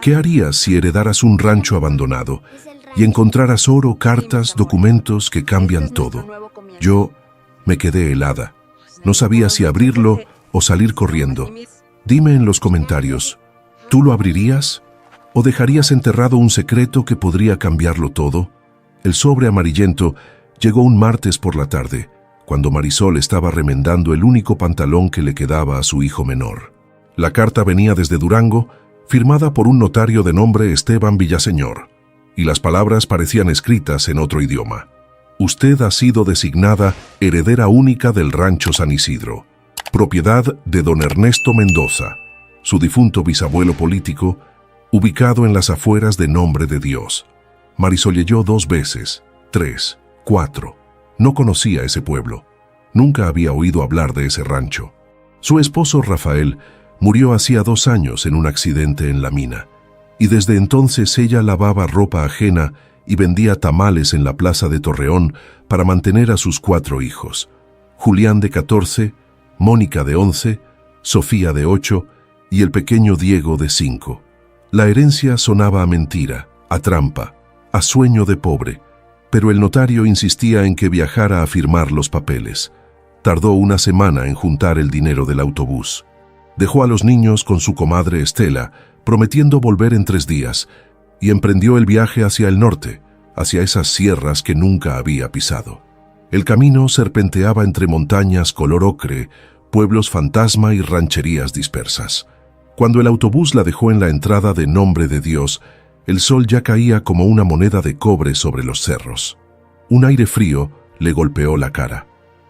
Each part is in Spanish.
¿Qué harías si heredaras un rancho abandonado y encontraras oro, cartas, documentos que cambian todo? Yo me quedé helada. No sabía si abrirlo o salir corriendo. Dime en los comentarios, ¿tú lo abrirías? ¿O dejarías enterrado un secreto que podría cambiarlo todo? El sobre amarillento llegó un martes por la tarde, cuando Marisol estaba remendando el único pantalón que le quedaba a su hijo menor. La carta venía desde Durango, firmada por un notario de nombre Esteban Villaseñor, y las palabras parecían escritas en otro idioma. Usted ha sido designada heredera única del rancho San Isidro, propiedad de don Ernesto Mendoza, su difunto bisabuelo político, ubicado en las afueras de Nombre de Dios. Marisol leyó 2 veces, 3, 4. No conocía ese pueblo. Nunca había oído hablar de ese rancho. Su esposo Rafael murió hacía 2 años en un accidente en la mina, y desde entonces ella lavaba ropa ajena y vendía tamales en la plaza de Torreón para mantener a sus 4 hijos: Julián de 14, Mónica de 11, Sofía de 8 y el pequeño Diego de 5. La herencia sonaba a mentira, a trampa, a sueño de pobre, pero el notario insistía en que viajara a firmar los papeles. Tardó 1 semana en juntar el dinero del autobús. Dejó a los niños con su comadre Estela, prometiendo volver en 3 días, y emprendió el viaje hacia el norte, hacia esas sierras que nunca había pisado. El camino serpenteaba entre montañas color ocre, pueblos fantasma y rancherías dispersas. Cuando el autobús la dejó en la entrada de Nombre de Dios, el sol ya caía como una moneda de cobre sobre los cerros. Un aire frío le golpeó la cara.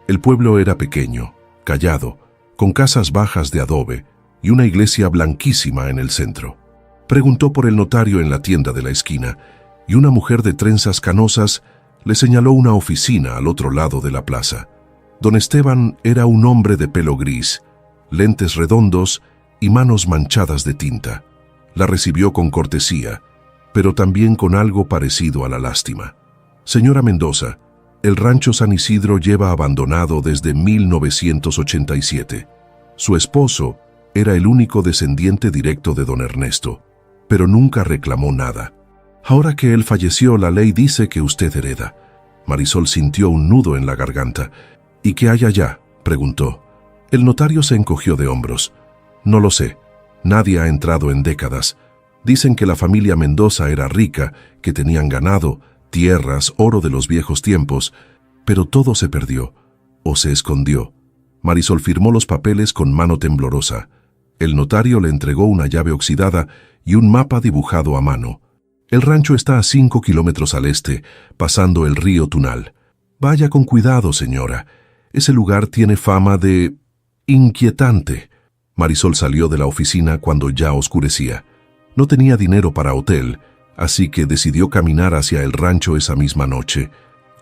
El pueblo era pequeño, callado, con casas bajas de adobe y una iglesia blanquísima en el centro. Preguntó por el notario en la tienda de la esquina, y una mujer de trenzas canosas le señaló una oficina al otro lado de la plaza. Don Esteban era un hombre de pelo gris, lentes redondos y manos manchadas de tinta. La recibió con cortesía, pero también con algo parecido a la lástima. Señora Mendoza, el rancho San Isidro lleva abandonado desde 1987. Su esposo era el único descendiente directo de don Ernesto, pero nunca reclamó nada. Ahora que él falleció, la ley dice que usted hereda. Marisol sintió un nudo en la garganta. ¿Y qué hay allá?, preguntó. El notario se encogió de hombros. No lo sé. Nadie ha entrado en décadas. Dicen que la familia Mendoza era rica, que tenían ganado, tierras, oro de los viejos tiempos, pero todo se perdió, o se escondió. Marisol firmó los papeles con mano temblorosa. El notario le entregó una llave oxidada y un mapa dibujado a mano. El rancho está a 5 kilómetros al este, pasando el río Tunal. Vaya con cuidado, señora. Ese lugar tiene fama de inquietante. Marisol salió de la oficina cuando ya oscurecía. No tenía dinero para hotel, así que decidió caminar hacia el rancho esa misma noche.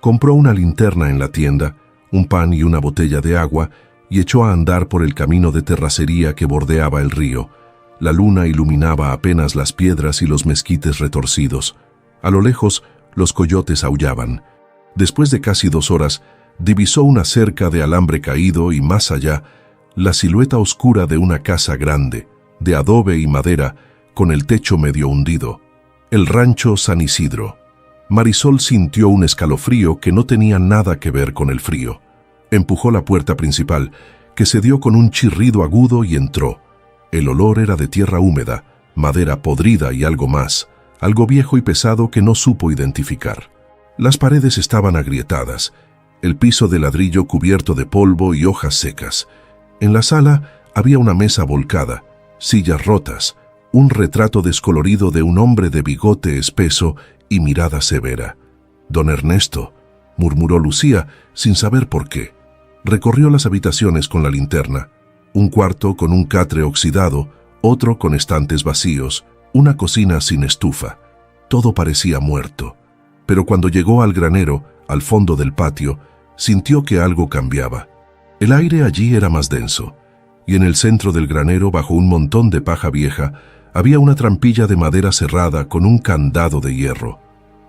Compró una linterna en la tienda, un pan y una botella de agua, y echó a andar por el camino de terracería que bordeaba el río. La luna iluminaba apenas las piedras y los mezquites retorcidos. A lo lejos, los coyotes aullaban. Después de casi 2 horas, divisó una cerca de alambre caído y, más allá, la silueta oscura de una casa grande, de adobe y madera, con el techo medio hundido. El rancho San Isidro. Marisol sintió un escalofrío que no tenía nada que ver con el frío. Empujó la puerta principal, que se dio con un chirrido agudo, y entró. El olor era de tierra húmeda, madera podrida y algo más, algo viejo y pesado que no supo identificar. Las paredes estaban agrietadas, el piso de ladrillo cubierto de polvo y hojas secas. En la sala había una mesa volcada, sillas rotas, un retrato descolorido de un hombre de bigote espeso y mirada severa. «Don Ernesto», murmuró Lucía, sin saber por qué. Recorrió las habitaciones con la linterna. Un cuarto con un catre oxidado, otro con estantes vacíos, una cocina sin estufa. Todo parecía muerto. Pero cuando llegó al granero, al fondo del patio, sintió que algo cambiaba. El aire allí era más denso, y en el centro del granero, bajo un montón de paja vieja, había una trampilla de madera cerrada con un candado de hierro.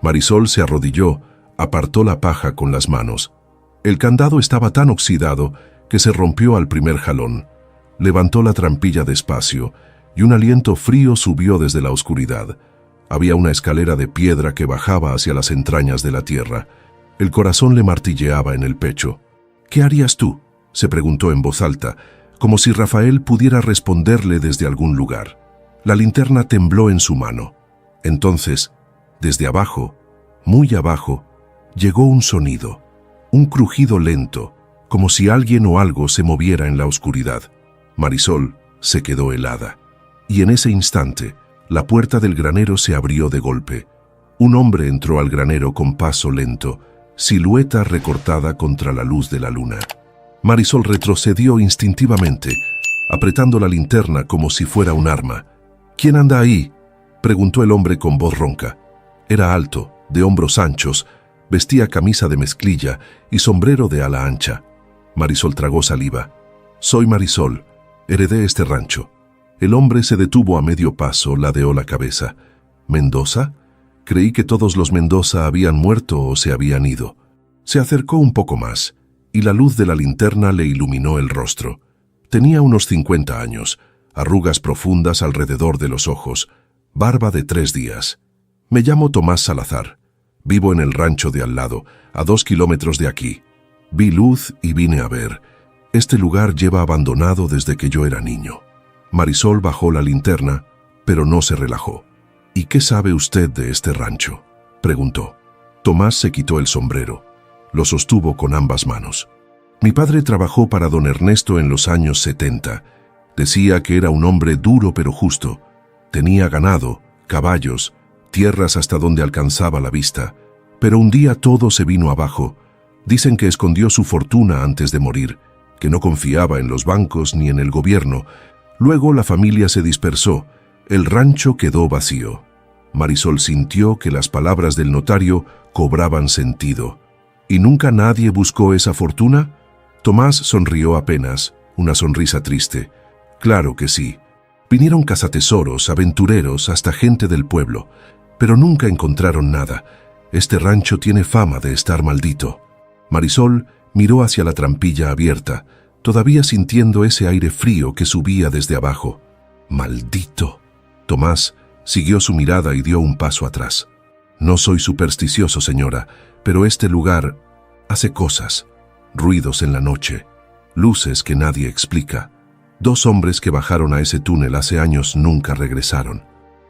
Marisol se arrodilló, apartó la paja con las manos. El candado estaba tan oxidado que se rompió al primer jalón. Levantó la trampilla despacio, y un aliento frío subió desde la oscuridad. Había una escalera de piedra que bajaba hacia las entrañas de la tierra. El corazón le martilleaba en el pecho. «¿Qué harías tú?», se preguntó en voz alta, como si Rafael pudiera responderle desde algún lugar. La linterna tembló en su mano. Entonces, desde abajo, muy abajo, llegó un sonido, un crujido lento, como si alguien o algo se moviera en la oscuridad. Marisol se quedó helada. Y en ese instante, la puerta del granero se abrió de golpe. Un hombre entró al granero con paso lento, silueta recortada contra la luz de la luna. Marisol retrocedió instintivamente, apretando la linterna como si fuera un arma. «¿Quién anda ahí?», preguntó el hombre con voz ronca. Era alto, de hombros anchos, vestía camisa de mezclilla y sombrero de ala ancha. Marisol tragó saliva. «Soy Marisol, heredé este rancho». El hombre se detuvo a medio paso, ladeó la cabeza. «¿Mendoza? Creí que todos los Mendoza habían muerto o se habían ido». Se acercó un poco más, y la luz de la linterna le iluminó el rostro. Tenía unos 50 años, arrugas profundas alrededor de los ojos, barba de 3 días. «Me llamo Tomás Salazar. Vivo en el rancho de al lado, a 2 kilómetros de aquí. Vi luz y vine a ver. Este lugar lleva abandonado desde que yo era niño». Marisol bajó la linterna, pero no se relajó. «¿Y qué sabe usted de este rancho?», preguntó. Tomás se quitó el sombrero. Lo sostuvo con ambas manos. «Mi padre trabajó para don Ernesto en los años 70. Decía que era un hombre duro pero justo. Tenía ganado, caballos, tierras hasta donde alcanzaba la vista. Pero un día todo se vino abajo. Dicen que escondió su fortuna antes de morir, que no confiaba en los bancos ni en el gobierno. Luego la familia se dispersó. El rancho quedó vacío». Marisol sintió que las palabras del notario cobraban sentido. «¿Y nunca nadie buscó esa fortuna?». Tomás sonrió apenas, una sonrisa triste. «Claro que sí. Vinieron cazatesoros, aventureros, hasta gente del pueblo, pero nunca encontraron nada. Este rancho tiene fama de estar maldito». Marisol miró hacia la trampilla abierta, todavía sintiendo ese aire frío que subía desde abajo. «Maldito». Tomás siguió su mirada y dio un paso atrás. «No soy supersticioso, señora, pero este lugar hace cosas, ruidos en la noche, luces que nadie explica. 2 hombres que bajaron a ese túnel hace años nunca regresaron.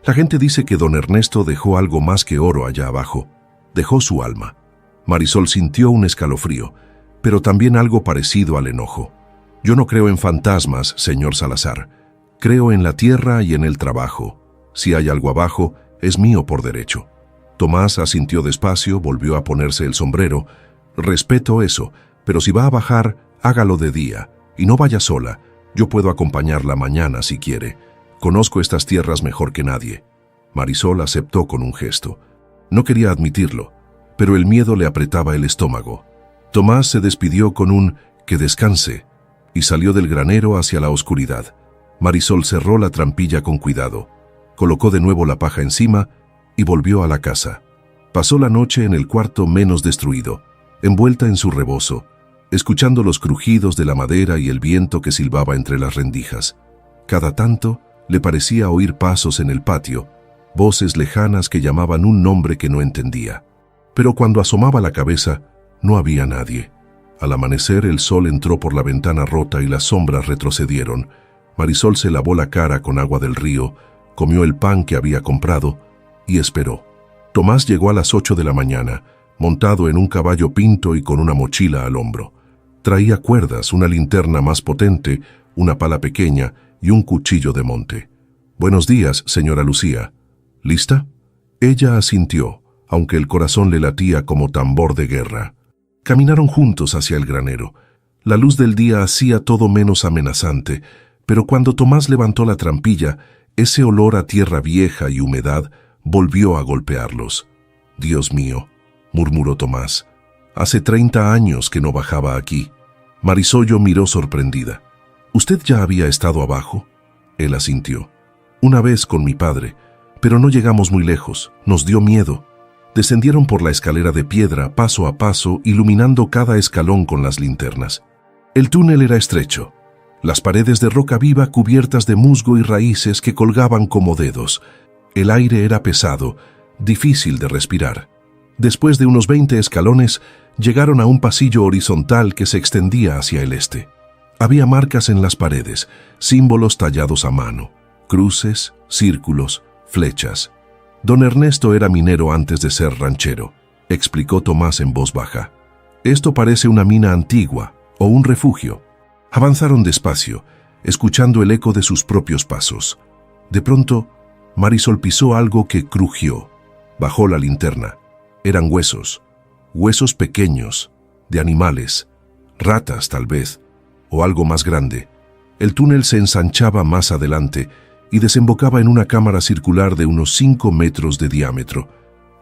La gente dice que don Ernesto dejó algo más que oro allá abajo. Dejó su alma». Marisol sintió un escalofrío, pero también algo parecido al enojo. «Yo no creo en fantasmas, señor Salazar. Creo en la tierra y en el trabajo. Si hay algo abajo, es mío por derecho». Tomás asintió despacio, volvió a ponerse el sombrero. «Respeto eso, pero si va a bajar, hágalo de día, y no vaya sola. Yo puedo acompañarla mañana si quiere. Conozco estas tierras mejor que nadie». Marisol aceptó con un gesto. No quería admitirlo, pero el miedo le apretaba el estómago. Tomás se despidió con un «que descanse» y salió del granero hacia la oscuridad. Marisol cerró la trampilla con cuidado, colocó de nuevo la paja encima y volvió a la casa. Pasó la noche en el cuarto menos destruido, envuelta en su rebozo, escuchando los crujidos de la madera y el viento que silbaba entre las rendijas. Cada tanto le parecía oír pasos en el patio, voces lejanas que llamaban un nombre que no entendía. Pero cuando asomaba la cabeza, no había nadie. Al amanecer el sol entró por la ventana rota y las sombras retrocedieron. Marisol se lavó la cara con agua del río, comió el pan que había comprado y esperó. Tomás llegó a las 8 de la mañana, montado en un caballo pinto y con una mochila al hombro. Traía cuerdas, una linterna más potente, una pala pequeña y un cuchillo de monte. «Buenos días, señora Lucía. ¿Lista?». Ella asintió, aunque el corazón le latía como tambor de guerra. Caminaron juntos hacia el granero. La luz del día hacía todo menos amenazante, pero cuando Tomás levantó la trampilla, ese olor a tierra vieja y humedad volvió a golpearlos. «Dios mío», murmuró Tomás, «hace 30 años que no bajaba aquí». Marisol miró sorprendida. «¿Usted ya había estado abajo?». Él asintió. «Una vez con mi padre, pero no llegamos muy lejos, nos dio miedo». Descendieron por la escalera de piedra paso a paso, iluminando cada escalón con las linternas. El túnel era estrecho. Las paredes de roca viva cubiertas de musgo y raíces que colgaban como dedos. El aire era pesado, difícil de respirar. Después de unos 20 escalones, llegaron a un pasillo horizontal que se extendía hacia el este. Había marcas en las paredes, símbolos tallados a mano, cruces, círculos, flechas. Don Ernesto era minero antes de ser ranchero, explicó Tomás en voz baja. Esto parece una mina antigua o un refugio. Avanzaron despacio, escuchando el eco de sus propios pasos. De pronto, Marisol pisó algo que crujió. Bajó la linterna. Eran huesos, huesos pequeños, de animales, ratas tal vez, o algo más grande. El túnel se ensanchaba más adelante y desembocaba en una cámara circular de unos 5 metros de diámetro.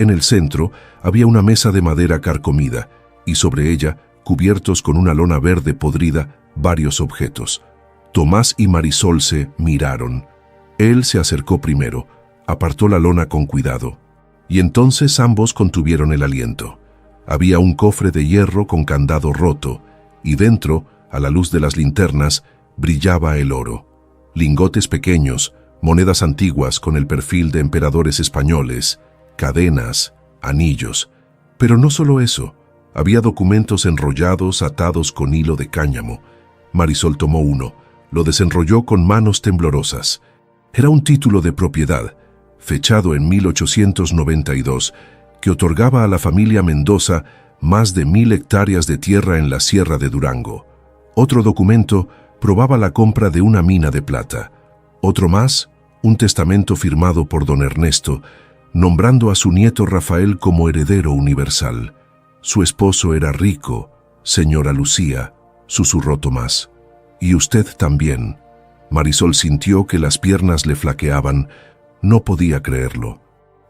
En el centro había una mesa de madera carcomida y sobre ella, cubiertos con una lona verde podrida, varios objetos. Tomás y Marisol se miraron. Él se acercó primero, apartó la lona con cuidado, y entonces ambos contuvieron el aliento. Había un cofre de hierro con candado roto, y dentro, a la luz de las linternas, brillaba el oro. Lingotes pequeños, monedas antiguas con el perfil de emperadores españoles, cadenas, anillos. Pero no solo eso, había documentos enrollados atados con hilo de cáñamo. Marisol tomó uno, lo desenrolló con manos temblorosas. Era un título de propiedad, fechado en 1892, que otorgaba a la familia Mendoza más de 1000 hectáreas de tierra en la Sierra de Durango. Otro documento probaba la compra de una mina de plata. Otro más, un testamento firmado por don Ernesto, nombrando a su nieto Rafael como heredero universal. Su esposo era rico, señora Lucía, susurró Tomás. Y usted también. Marisol sintió que las piernas le flaqueaban. No podía creerlo.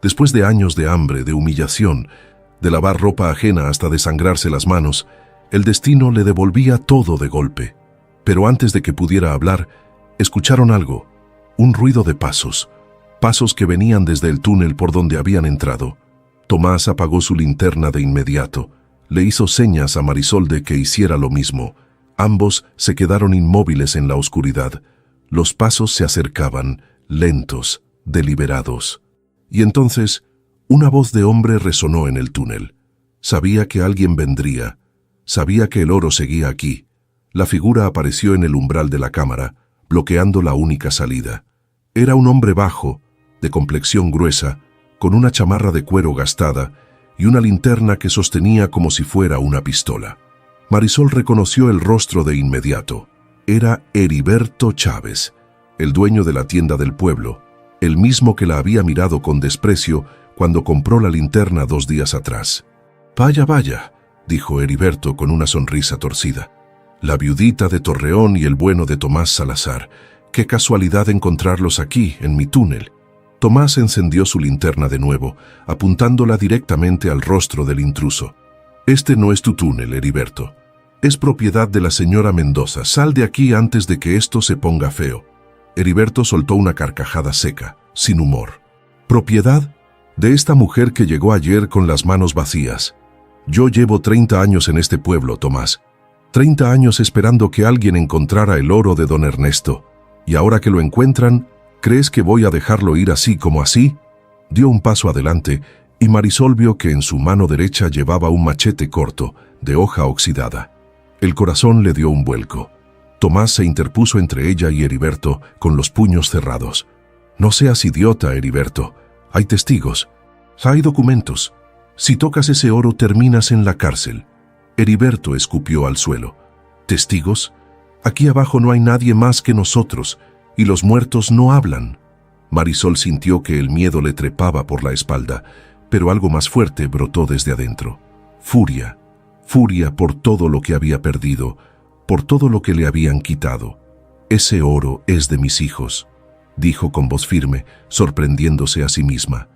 Después de años de hambre, de humillación, de lavar ropa ajena hasta desangrarse las manos, el destino le devolvía todo de golpe. Pero antes de que pudiera hablar, escucharon algo, un ruido de pasos, pasos que venían desde el túnel por donde habían entrado. Tomás apagó su linterna de inmediato, le hizo señas a Marisol de que hiciera lo mismo. Ambos se quedaron inmóviles en la oscuridad. Los pasos se acercaban, lentos, deliberados. Y entonces, una voz de hombre resonó en el túnel. Sabía que alguien vendría. Sabía que el oro seguía aquí. La figura apareció en el umbral de la cámara, bloqueando la única salida. Era un hombre bajo, de complexión gruesa, con una chamarra de cuero gastada y una linterna que sostenía como si fuera una pistola. Marisol reconoció el rostro de inmediato. Era Heriberto Chávez, el dueño de la tienda del pueblo, el mismo que la había mirado con desprecio cuando compró la linterna 2 días atrás. «Vaya, vaya», dijo Heriberto con una sonrisa torcida. «La viudita de Torreón y el bueno de Tomás Salazar. Qué casualidad encontrarlos aquí, en mi túnel». Tomás encendió su linterna de nuevo, apuntándola directamente al rostro del intruso. «Este no es tu túnel, Heriberto. Es propiedad de la señora Mendoza. Sal de aquí antes de que esto se ponga feo». Heriberto soltó una carcajada seca, sin humor. «¿Propiedad? De esta mujer que llegó ayer con las manos vacías. Yo llevo 30 años en este pueblo, Tomás. 30 años esperando que alguien encontrara el oro de don Ernesto. Y ahora que lo encuentran, ¿crees que voy a dejarlo ir así como así?». Dio un paso adelante y Marisol vio que en su mano derecha llevaba un machete corto, de hoja oxidada. El corazón le dio un vuelco. Tomás se interpuso entre ella y Heriberto con los puños cerrados. «No seas idiota, Heriberto. Hay testigos. Hay documentos. Si tocas ese oro terminas en la cárcel». Heriberto escupió al suelo. «¿Testigos? Aquí abajo no hay nadie más que nosotros, y los muertos no hablan». Marisol sintió que el miedo le trepaba por la espalda, pero algo más fuerte brotó desde adentro. Furia. Furia por todo lo que había perdido, por todo lo que le habían quitado. «Ese oro es de mis hijos», dijo con voz firme, sorprendiéndose a sí misma.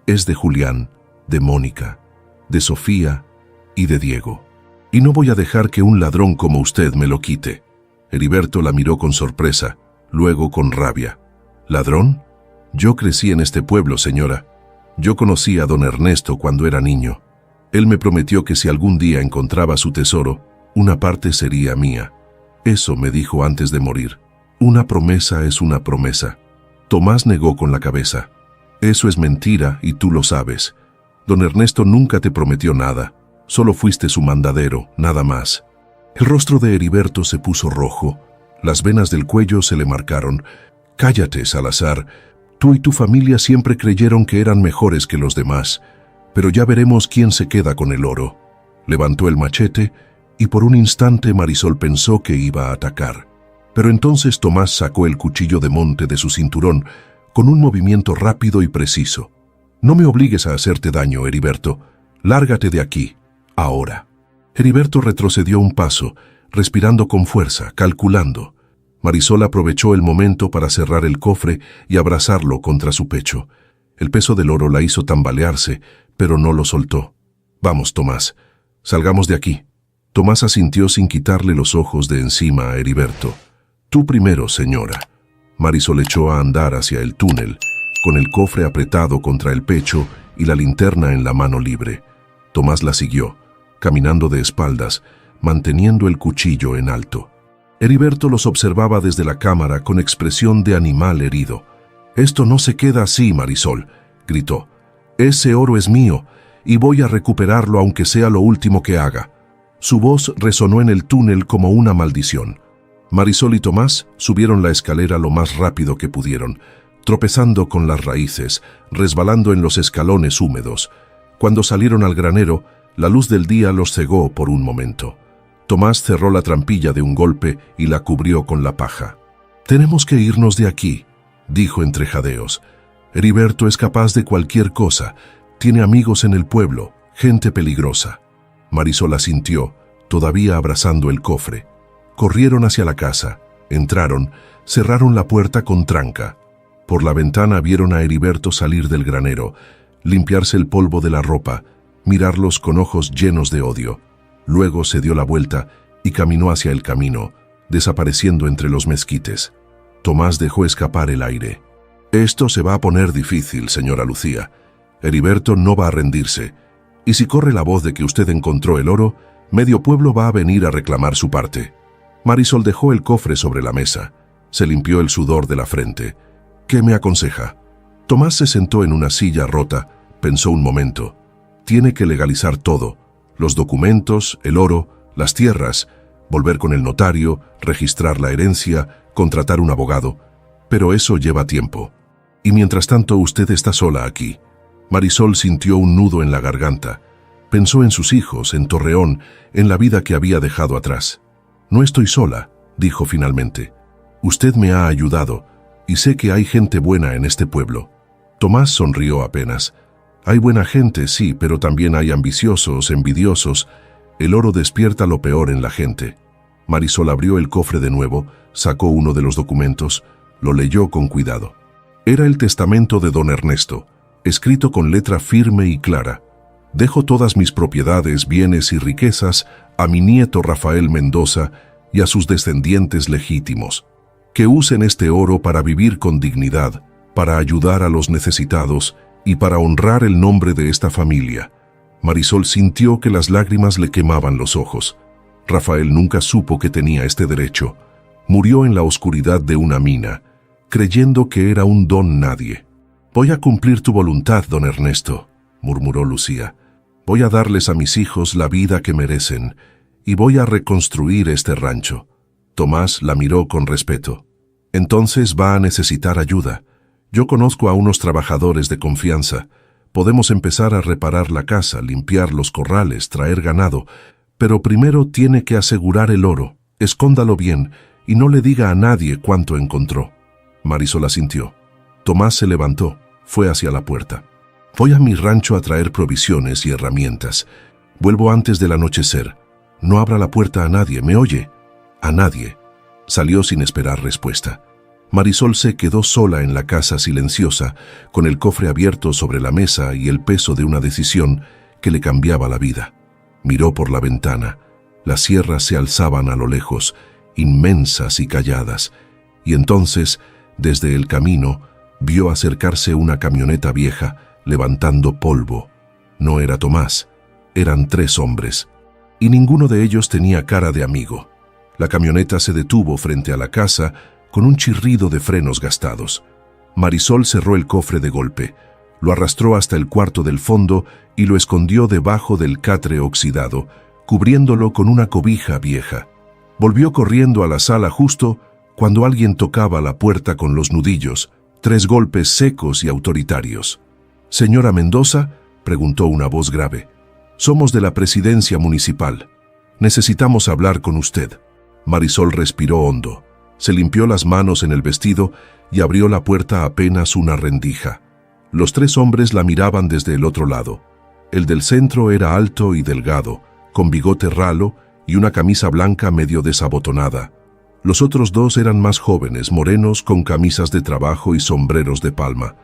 «Es de Julián, de Mónica, de Sofía y de Diego. Y no voy a dejar que un ladrón como usted me lo quite». Heriberto la miró con sorpresa, luego con rabia. «¿Ladrón? Yo crecí en este pueblo, señora. Yo conocí a don Ernesto cuando era niño. Él me prometió que si algún día encontraba su tesoro, una parte sería mía. Eso me dijo antes de morir. Una promesa es una promesa. Tomás negó con la cabeza. Eso es mentira y tú lo sabes. Don Ernesto nunca te prometió nada. Solo fuiste su mandadero, nada más. El rostro de Heriberto se puso rojo. Las venas del cuello se le marcaron. Cállate, Salazar. Tú y tu familia siempre creyeron que eran mejores que los demás. Pero ya veremos quién se queda con el oro. Levantó el machete y por un instante Marisol pensó que iba a atacar. Pero entonces Tomás sacó el cuchillo de monte de su cinturón con un movimiento rápido y preciso. No me obligues a hacerte daño, Heriberto. Lárgate de aquí, ahora. Heriberto retrocedió un paso, respirando con fuerza, calculando. Marisol aprovechó el momento para cerrar el cofre y abrazarlo contra su pecho. El peso del oro la hizo tambalearse, pero no lo soltó. Vamos, Tomás, salgamos de aquí. Tomás asintió sin quitarle los ojos de encima a Heriberto. Tú primero, señora. Marisol echó a andar hacia el túnel, con el cofre apretado contra el pecho y la linterna en la mano libre. Tomás la siguió, caminando de espaldas, manteniendo el cuchillo en alto. Heriberto los observaba desde la cámara con expresión de animal herido. «Esto no se queda así, Marisol», gritó. «Ese oro es mío, y voy a recuperarlo aunque sea lo último que haga». Su voz resonó en el túnel como una maldición. Marisol y Tomás subieron la escalera lo más rápido que pudieron, tropezando con las raíces, resbalando en los escalones húmedos. Cuando salieron al granero, la luz del día los cegó por un momento. Tomás cerró la trampilla de un golpe y la cubrió con la paja. «Tenemos que irnos de aquí», dijo entre jadeos. «Heriberto es capaz de cualquier cosa. Tiene amigos en el pueblo, gente peligrosa». Marisol asintió, todavía abrazando el cofre. Corrieron hacia la casa, entraron, cerraron la puerta con tranca. Por la ventana vieron a Heriberto salir del granero, limpiarse el polvo de la ropa, mirarlos con ojos llenos de odio. Luego se dio la vuelta y caminó hacia el camino, desapareciendo entre los mezquites. Tomás dejó escapar el aire. «Esto se va a poner difícil, señora Lucía. Heriberto no va a rendirse. Y si corre la voz de que usted encontró el oro, medio pueblo va a venir a reclamar su parte». Marisol dejó el cofre sobre la mesa. Se limpió el sudor de la frente. «¿Qué me aconseja?» Tomás se sentó en una silla rota, pensó un momento. Tiene que legalizar todo. Los documentos, el oro, las tierras, volver con el notario, registrar la herencia, contratar un abogado. Pero eso lleva tiempo. Y mientras tanto usted está sola aquí. Marisol sintió un nudo en la garganta. Pensó en sus hijos, en Torreón, en la vida que había dejado atrás. «No estoy sola», dijo finalmente. «Usted me ha ayudado, y sé que hay gente buena en este pueblo». Tomás sonrió apenas. «Hay buena gente, sí, pero también hay ambiciosos, envidiosos. El oro despierta lo peor en la gente». Marisol abrió el cofre de nuevo, sacó uno de los documentos, lo leyó con cuidado. Era el testamento de don Ernesto, escrito con letra firme y clara. «Dejo todas mis propiedades, bienes y riquezas a mi nieto Rafael Mendoza y a sus descendientes legítimos. Que usen este oro para vivir con dignidad, para ayudar a los necesitados y para honrar el nombre de esta familia». Marisol sintió que las lágrimas le quemaban los ojos. Rafael nunca supo que tenía este derecho. Murió en la oscuridad de una mina, creyendo que era un don nadie. «Voy a cumplir tu voluntad, don Ernesto», murmuró Lucía. «Voy a darles a mis hijos la vida que merecen y voy a reconstruir este rancho». Tomás la miró con respeto. «Entonces va a necesitar ayuda. Yo conozco a unos trabajadores de confianza. Podemos empezar a reparar la casa, limpiar los corrales, traer ganado. Pero primero tiene que asegurar el oro. Escóndalo bien y no le diga a nadie cuánto encontró». Marisol asintió. Tomás se levantó, fue hacia la puerta. «Voy a mi rancho a traer provisiones y herramientas. Vuelvo antes del anochecer. No abra la puerta a nadie, ¿me oye?». «A nadie». Salió sin esperar respuesta. Marisol se quedó sola en la casa silenciosa, con el cofre abierto sobre la mesa y el peso de una decisión que le cambiaba la vida. Miró por la ventana. Las sierras se alzaban a lo lejos, inmensas y calladas, y entonces, desde el camino, vio acercarse una camioneta vieja, levantando polvo. No era Tomás, eran 3 hombres, y ninguno de ellos tenía cara de amigo. La camioneta se detuvo frente a la casa con un chirrido de frenos gastados. Marisol cerró el cofre de golpe, lo arrastró hasta el cuarto del fondo y lo escondió debajo del catre oxidado, cubriéndolo con una cobija vieja. Volvió corriendo a la sala justo cuando alguien tocaba la puerta con los nudillos, 3 golpes secos y autoritarios. «Señora Mendoza», preguntó una voz grave. «Somos de la presidencia municipal. Necesitamos hablar con usted». Marisol respiró hondo, se limpió las manos en el vestido y abrió la puerta apenas una rendija. Los 3 hombres la miraban desde el otro lado. El del centro era alto y delgado, con bigote ralo y una camisa blanca medio desabotonada. Los otros 2 eran más jóvenes, morenos, con camisas de trabajo y sombreros de palma.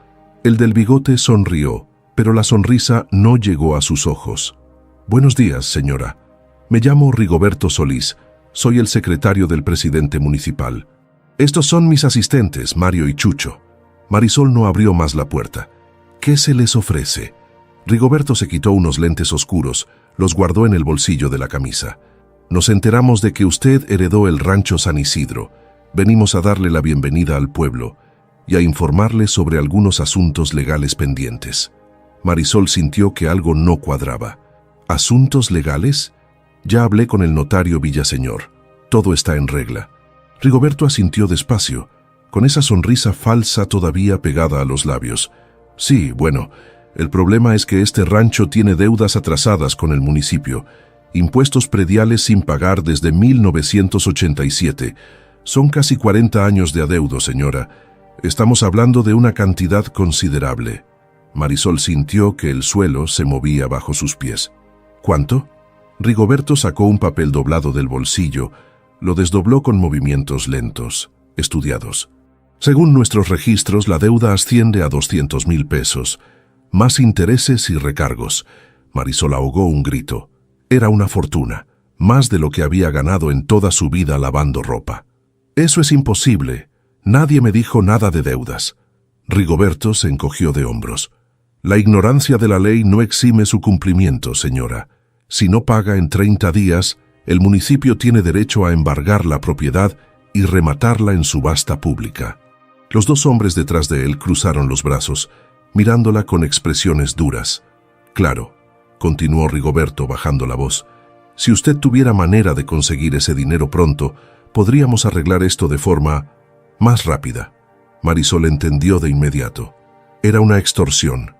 El del bigote sonrió, pero la sonrisa no llegó a sus ojos. «Buenos días, señora. Me llamo Rigoberto Solís. Soy el secretario del presidente municipal. Estos son mis asistentes, Mario y Chucho». Marisol no abrió más la puerta. «¿Qué se les ofrece?» Rigoberto se quitó unos lentes oscuros, los guardó en el bolsillo de la camisa. «Nos enteramos de que usted heredó el rancho San Isidro. Venimos a darle la bienvenida al pueblo y a informarle sobre algunos asuntos legales pendientes». Marisol sintió que algo no cuadraba. «¿Asuntos legales? Ya hablé con el notario Villaseñor. Todo está en regla». Rigoberto asintió despacio, con esa sonrisa falsa todavía pegada a los labios. «Sí, bueno, el problema es que este rancho tiene deudas atrasadas con el municipio, impuestos prediales sin pagar desde 1987. Son casi 40 años de adeudo, señora. Estamos hablando de una cantidad considerable». Marisol sintió que el suelo se movía bajo sus pies. «¿Cuánto?» Rigoberto sacó un papel doblado del bolsillo, lo desdobló con movimientos lentos, estudiados. «Según nuestros registros, la deuda asciende a 200,000 pesos, más intereses y recargos». Marisol ahogó un grito. Era una fortuna, más de lo que había ganado en toda su vida lavando ropa. «Eso es imposible. Nadie me dijo nada de deudas». Rigoberto se encogió de hombros. «La ignorancia de la ley no exime su cumplimiento, señora. Si no paga en 30 días, el municipio tiene derecho a embargar la propiedad y rematarla en subasta pública». Los 2 hombres detrás de él cruzaron los brazos, mirándola con expresiones duras. «Claro», continuó Rigoberto bajando la voz, «si usted tuviera manera de conseguir ese dinero pronto, podríamos arreglar esto de forma más rápida». Marisol entendió de inmediato. Era una extorsión.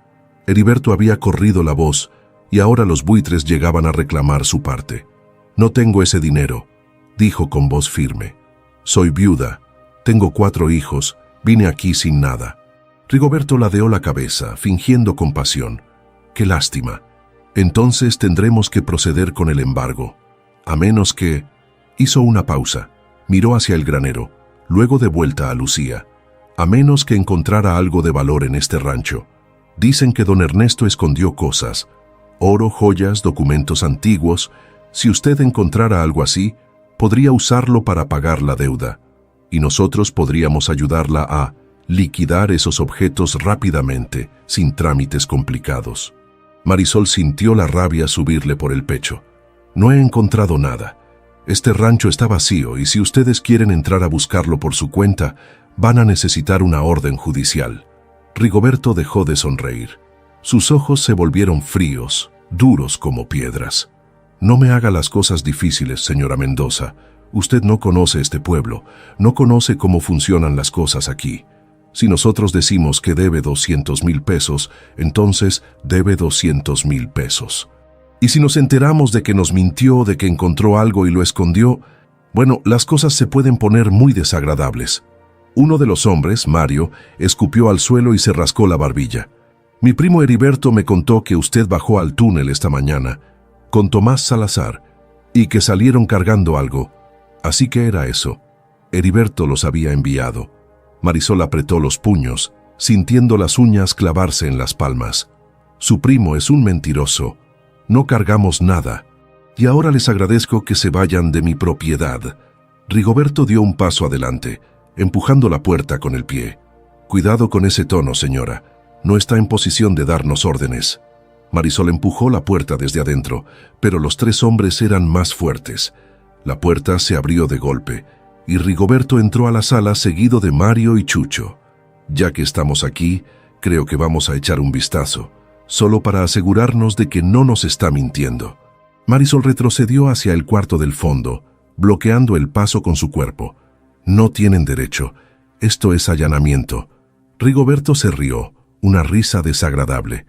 Heriberto había corrido la voz y ahora los buitres llegaban a reclamar su parte. «No tengo ese dinero», dijo con voz firme. «Soy viuda, tengo 4 hijos, vine aquí sin nada». Rigoberto ladeó la cabeza, fingiendo compasión. «Qué lástima. Entonces tendremos que proceder con el embargo. A menos que...» Hizo una pausa, miró hacia el granero, luego de vuelta a Lucía. «A menos que encontrara algo de valor en este rancho. Dicen que don Ernesto escondió cosas, oro, joyas, documentos antiguos. Si usted encontrara algo así, podría usarlo para pagar la deuda, y nosotros podríamos ayudarla a liquidar esos objetos rápidamente, sin trámites complicados». Marisol sintió la rabia subirle por el pecho. «No he encontrado nada. Este rancho está vacío y si ustedes quieren entrar a buscarlo por su cuenta, van a necesitar una orden judicial». Rigoberto dejó de sonreír. Sus ojos se volvieron fríos, duros como piedras. «No me haga las cosas difíciles, señora Mendoza. Usted no conoce este pueblo, no conoce cómo funcionan las cosas aquí. Si nosotros decimos que debe 200,000 pesos, entonces debe 200,000 pesos. Y si nos enteramos de que nos mintió, de que encontró algo y lo escondió, bueno, las cosas se pueden poner muy desagradables». Uno de los hombres, Mario, escupió al suelo y se rascó la barbilla. «Mi primo Heriberto me contó que usted bajó al túnel esta mañana con Tomás Salazar y que salieron cargando algo. Así que era eso. Heriberto los había enviado». Marisol apretó los puños, sintiendo las uñas clavarse en las palmas. «Su primo es un mentiroso. No cargamos nada. Y ahora les agradezco que se vayan de mi propiedad». Rigoberto dio un paso adelante, empujando la puerta con el pie. «Cuidado con ese tono, señora. No está en posición de darnos órdenes». Marisol empujó la puerta desde adentro, pero los 3 hombres eran más fuertes. La puerta se abrió de golpe, y Rigoberto entró a la sala seguido de Mario y Chucho. Ya que estamos aquí, creo que vamos a echar un vistazo, solo para asegurarnos de que no nos está mintiendo. Marisol retrocedió hacia el cuarto del fondo, bloqueando el paso con su cuerpo. No tienen derecho. Esto es allanamiento. Rigoberto se rió, una risa desagradable.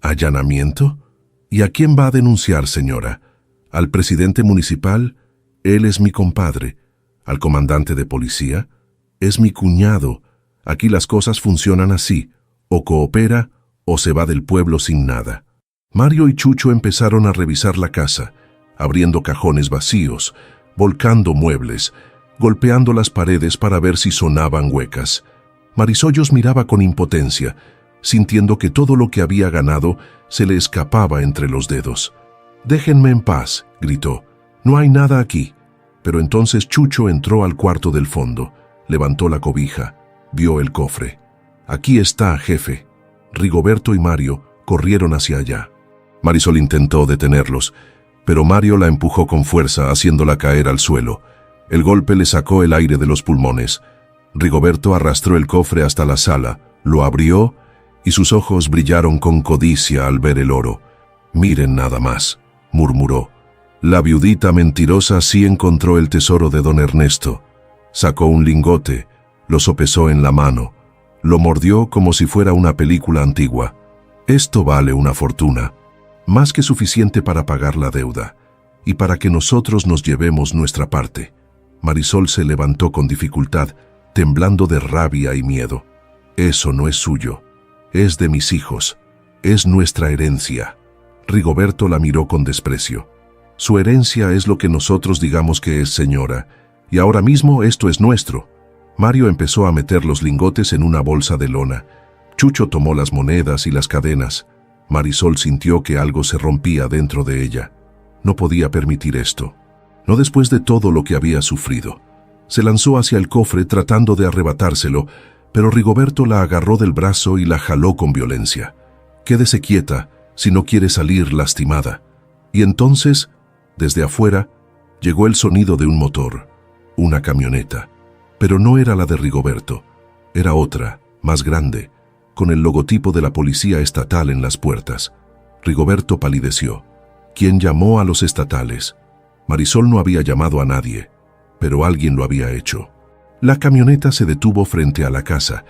¿Allanamiento? ¿Y a quién va a denunciar, señora? ¿Al presidente municipal? Él es mi compadre. ¿Al comandante de policía? Es mi cuñado. Aquí las cosas funcionan así. O coopera o se va del pueblo sin nada. Mario y Chucho empezaron a revisar la casa, abriendo cajones vacíos, volcando muebles, golpeando las paredes para ver si sonaban huecas. Marisollos miraba con impotencia, sintiendo que todo lo que había ganado se le escapaba entre los dedos. «Déjenme en paz», gritó. «No hay nada aquí». Pero entonces Chucho entró al cuarto del fondo, levantó la cobija, vio el cofre. «Aquí está, jefe». Rigoberto y Mario corrieron hacia allá. Marisol intentó detenerlos, pero Mario la empujó con fuerza, haciéndola caer al suelo. El golpe le sacó el aire de los pulmones. Rigoberto arrastró el cofre hasta la sala, lo abrió y sus ojos brillaron con codicia al ver el oro. «Miren nada más», murmuró. «La viudita mentirosa sí encontró el tesoro de don Ernesto». Sacó un lingote, lo sopesó en la mano, lo mordió como si fuera una película antigua. «Esto vale una fortuna, más que suficiente para pagar la deuda y para que nosotros nos llevemos nuestra parte». Marisol se levantó con dificultad, temblando de rabia y miedo. «Eso no es suyo, es de mis hijos, es nuestra herencia». Rigoberto la miró con desprecio. «Su herencia es lo que nosotros digamos que es, señora, y ahora mismo esto es nuestro». Mario empezó a meter los lingotes en una bolsa de lona. Chucho tomó las monedas y las cadenas. Marisol sintió que algo se rompía dentro de ella. No podía permitir esto. No después de todo lo que había sufrido. Se lanzó hacia el cofre tratando de arrebatárselo, pero Rigoberto la agarró del brazo y la jaló con violencia. «Quédese quieta si no quiere salir lastimada». Y entonces, desde afuera, llegó el sonido de un motor, una camioneta. Pero no era la de Rigoberto, era otra, más grande, con el logotipo de la policía estatal en las puertas. Rigoberto palideció. ¿Quién llamó a los estatales? Marisol no había llamado a nadie, pero alguien lo había hecho. La camioneta se detuvo frente a la casa,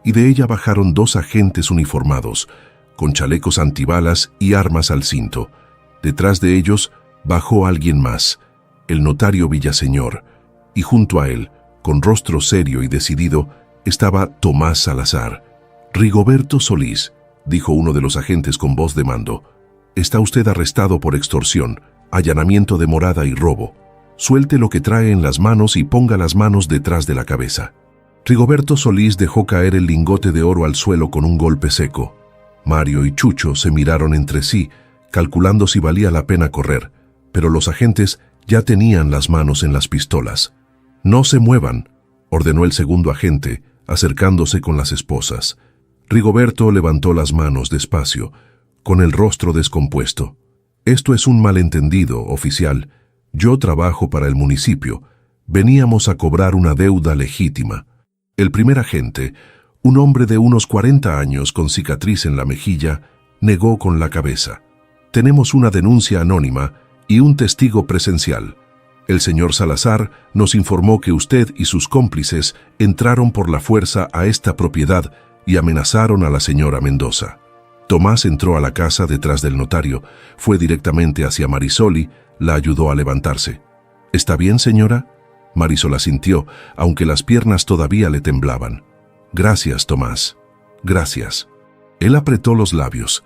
y de ella bajaron 2 agentes uniformados, con chalecos antibalas y armas al cinto. Detrás de ellos bajó alguien más, el notario Villaseñor, y junto a él, con rostro serio y decidido, estaba Tomás Salazar. «Rigoberto Solís», dijo uno de los agentes con voz de mando, «está usted arrestado por extorsión, allanamiento de morada y robo. Suelte lo que trae en las manos y ponga las manos detrás de la cabeza». Rigoberto Solís dejó caer el lingote de oro al suelo con un golpe seco. Mario y Chucho se miraron entre sí, calculando si valía la pena correr, pero los agentes ya tenían las manos en las pistolas. «No se muevan», ordenó el segundo agente, acercándose con las esposas. Rigoberto levantó las manos despacio, con el rostro descompuesto. «Esto es un malentendido, oficial. Yo trabajo para el municipio. Veníamos a cobrar una deuda legítima». El primer agente, un hombre de unos 40 años con cicatriz en la mejilla, negó con la cabeza. «Tenemos una denuncia anónima y un testigo presencial. El señor Salazar nos informó que usted y sus cómplices entraron por la fuerza a esta propiedad y amenazaron a la señora Mendoza». Tomás entró a la casa detrás del notario, fue directamente hacia Marisol y la ayudó a levantarse. «¿Está bien, señora?» Marisol asintió, aunque las piernas todavía le temblaban. «Gracias, Tomás. Gracias». Él apretó los labios.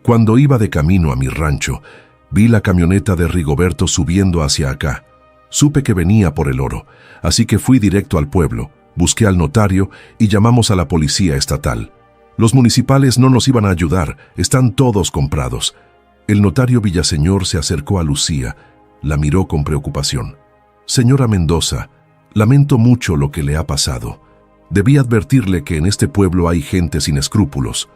«Cuando iba de camino a mi rancho, vi la camioneta de Rigoberto subiendo hacia acá. Supe que venía por el oro, así que fui directo al pueblo, busqué al notario y llamamos a la policía estatal. Los municipales no nos iban a ayudar, están todos comprados». El notario Villaseñor se acercó a Lucía, la miró con preocupación. «Señora Mendoza, lamento mucho lo que le ha pasado. Debí advertirle que en este pueblo hay gente sin escrúpulos,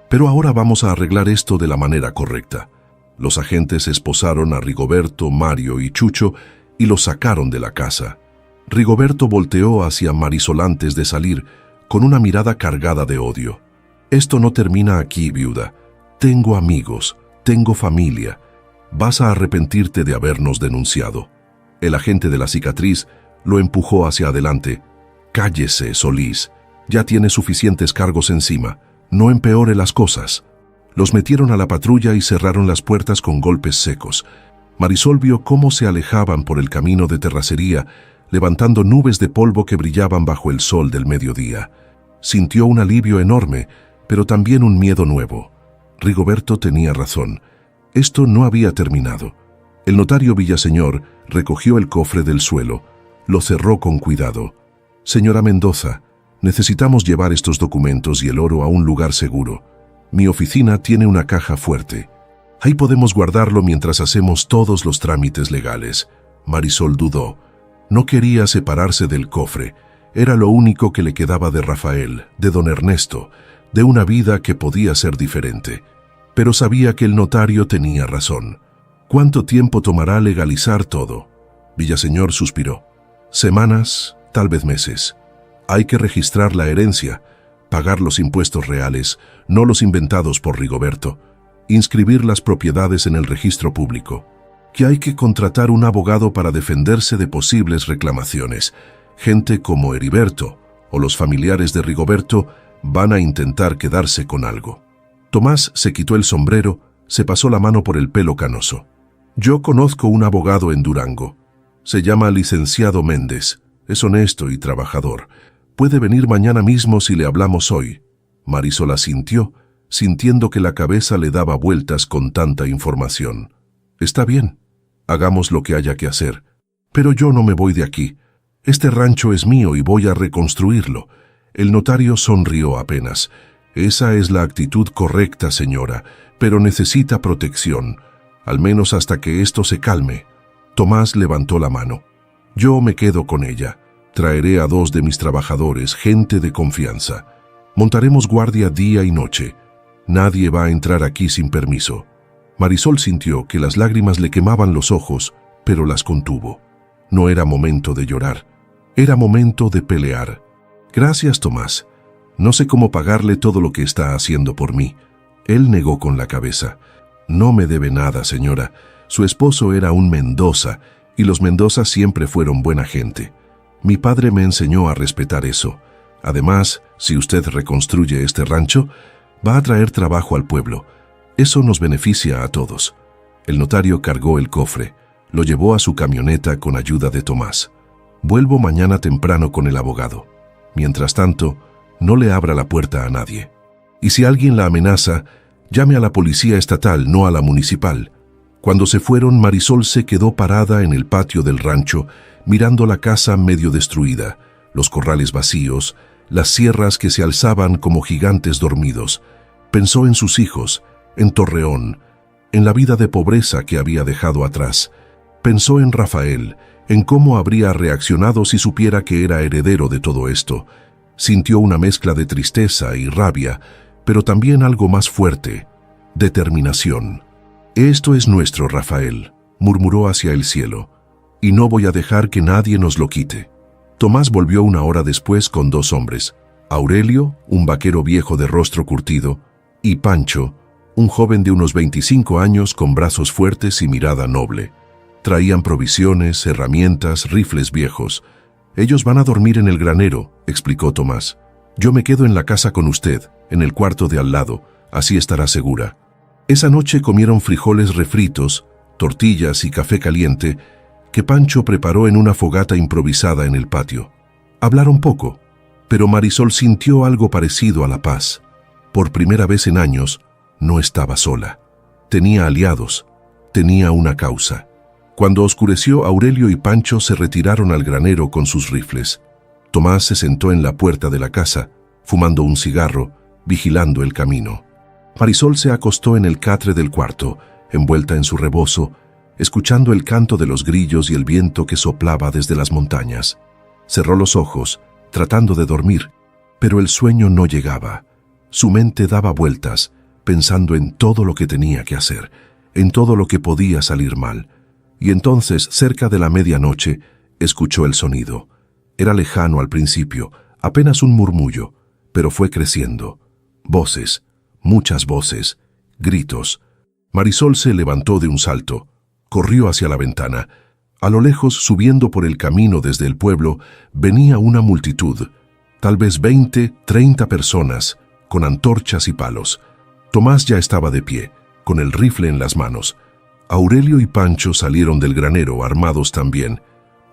pero ahora vamos a arreglar esto de la manera correcta». Los agentes esposaron a Rigoberto, Mario y Chucho y lo sacaron de la casa. Rigoberto volteó hacia Marisol antes de salir, con una mirada cargada de odio. Esto no termina aquí, viuda. Tengo amigos, tengo familia. Vas a arrepentirte de habernos denunciado. El agente de la cicatriz lo empujó hacia adelante. Cállese, Solís. Ya tiene suficientes cargos encima. No empeore las cosas. Los metieron a la patrulla y cerraron las puertas con golpes secos. Marisol vio cómo se alejaban por el camino de terracería, levantando nubes de polvo que brillaban bajo el sol del mediodía. Sintió un alivio enorme, pero también un miedo nuevo. Rigoberto tenía razón. Esto no había terminado. El notario Villaseñor recogió el cofre del suelo, lo cerró con cuidado. Señora Mendoza, necesitamos llevar estos documentos y el oro a un lugar seguro. Mi oficina tiene una caja fuerte. Ahí podemos guardarlo mientras hacemos todos los trámites legales. Marisol dudó. No quería separarse del cofre. Era lo único que le quedaba de Rafael, de don Ernesto, de una vida que podía ser diferente. Pero sabía que el notario tenía razón. ¿Cuánto tiempo tomará legalizar todo? Villaseñor suspiró. Semanas, tal vez meses. Hay que registrar la herencia, pagar los impuestos reales, no los inventados por Rigoberto, inscribir las propiedades en el registro público, que hay que contratar un abogado para defenderse de posibles reclamaciones. Gente como Heriberto o los familiares de Rigoberto van a intentar quedarse con algo. Tomás se quitó el sombrero, se pasó la mano por el pelo canoso. Yo conozco un abogado en Durango. Se llama licenciado Méndez. Es honesto y trabajador. Puede venir mañana mismo si le hablamos hoy. Marisol asintió, sintiendo que la cabeza le daba vueltas con tanta información. Está bien, hagamos lo que haya que hacer. Pero yo no me voy de aquí. Este rancho es mío y voy a reconstruirlo. El notario sonrió apenas. Esa es la actitud correcta, señora, pero necesita protección, al menos hasta que esto se calme. Tomás levantó la mano. Yo me quedo con ella. Traeré a 2 de mis trabajadores, gente de confianza. Montaremos guardia día y noche. Nadie va a entrar aquí sin permiso. Marisol sintió que las lágrimas le quemaban los ojos, pero las contuvo. No era momento de llorar. Era momento de pelear. Gracias, Tomás. No sé cómo pagarle todo lo que está haciendo por mí. Él negó con la cabeza. No me debe nada, señora. Su esposo era un Mendoza, y los Mendoza siempre fueron buena gente. Mi padre me enseñó a respetar eso. Además, si usted reconstruye este rancho, va a traer trabajo al pueblo. Eso nos beneficia a todos. El notario cargó el cofre. Lo llevó a su camioneta con ayuda de Tomás. Vuelvo mañana temprano con el abogado. Mientras tanto, no le abra la puerta a nadie. Y si alguien la amenaza, llame a la policía estatal, no a la municipal. Cuando se fueron, Marisol se quedó parada en el patio del rancho, mirando la casa medio destruida, los corrales vacíos, las sierras que se alzaban como gigantes dormidos. Pensó en sus hijos, en Torreón, en la vida de pobreza que había dejado atrás. Pensó en Rafael, en cómo habría reaccionado si supiera que era heredero de todo esto. Sintió una mezcla de tristeza y rabia, pero también algo más fuerte, determinación. Esto es nuestro, Rafael, murmuró hacia el cielo, y no voy a dejar que nadie nos lo quite. Tomás volvió una hora después con 2 hombres, Aurelio, un vaquero viejo de rostro curtido, y Pancho, un joven de unos 25 años con brazos fuertes y mirada noble. Traían provisiones, herramientas, rifles viejos. Ellos van a dormir en el granero, explicó Tomás. Yo me quedo en la casa con usted, en el cuarto de al lado, así estará segura. Esa noche comieron frijoles refritos, tortillas y café caliente que Pancho preparó en una fogata improvisada en el patio. Hablaron poco, pero Marisol sintió algo parecido a la paz. Por primera vez en años, no estaba sola. Tenía aliados, tenía una causa. Cuando oscureció, Aurelio y Pancho se retiraron al granero con sus rifles. Tomás se sentó en la puerta de la casa, fumando un cigarro, vigilando el camino. Marisol se acostó en el catre del cuarto, envuelta en su rebozo, escuchando el canto de los grillos y el viento que soplaba desde las montañas. Cerró los ojos, tratando de dormir, pero el sueño no llegaba. Su mente daba vueltas, pensando en todo lo que tenía que hacer, en todo lo que podía salir mal. Y entonces, cerca de la medianoche, escuchó el sonido. Era lejano al principio, apenas un murmullo, pero fue creciendo. Voces, muchas voces, gritos. Marisol se levantó de un salto, corrió hacia la ventana. A lo lejos, subiendo por el camino desde el pueblo, venía una multitud, tal vez 20, 30 personas, con antorchas y palos. Tomás ya estaba de pie, con el rifle en las manos. Aurelio y Pancho salieron del granero, armados también.